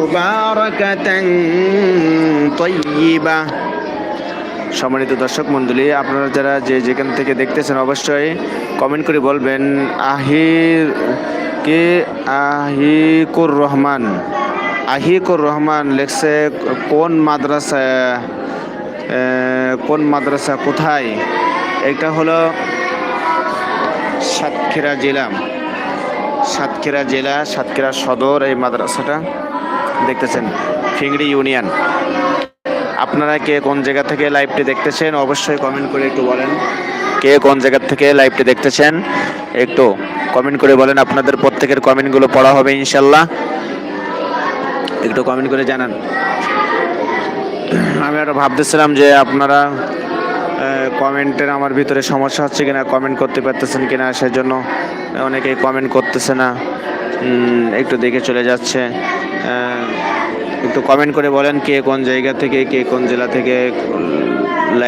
মুবারাকাতান তাইয়্যিবা। সম্মানিত দর্শক মণ্ডলী, আপনারা যারা যে যেখান থেকে দেখতেছেন অবশ্যই কমেন্ট করে বলবেন আহিকুর রহমান। আহিকুর রহমান লেখছে কোন মাদ্রাসা কোথায়? এটা হলো সাতক্ষীরা জেলা সাতক্ষীরা সদর। এই মাদ্রাসাটা দেখতেছেন ফিংড়ি ইউনিয়ন। আপনারা কে কোন জায়গা থেকে লাইভটি দেখতেছেন অবশ্যই কমেন্ট করে একটু বলেন। কে কোন জায়গা থেকে লাইভটি দেখতেছেন একটু কমেন্ট করে বলেন। আপনাদের প্রত্যেকের কমেন্টগুলো পড়া হবে ইনশাল্লাহ। একটু কমেন্ট করে জানান। আমি আরো ভাবতেছিলাম যে আপনারা কমেন্টের আমার ভিতরে সমস্যা হচ্ছে কিনা, কমেন্ট করতে পারতেছেন কিনা, সেজন্য অনেকেই কমেন্ট করতেছে না, একটু দেখে চলে যাচ্ছে। একটু কমেন্ট করে বলেন কে কোন জায়গা থেকে, কে কোন জেলা থেকে লাইভ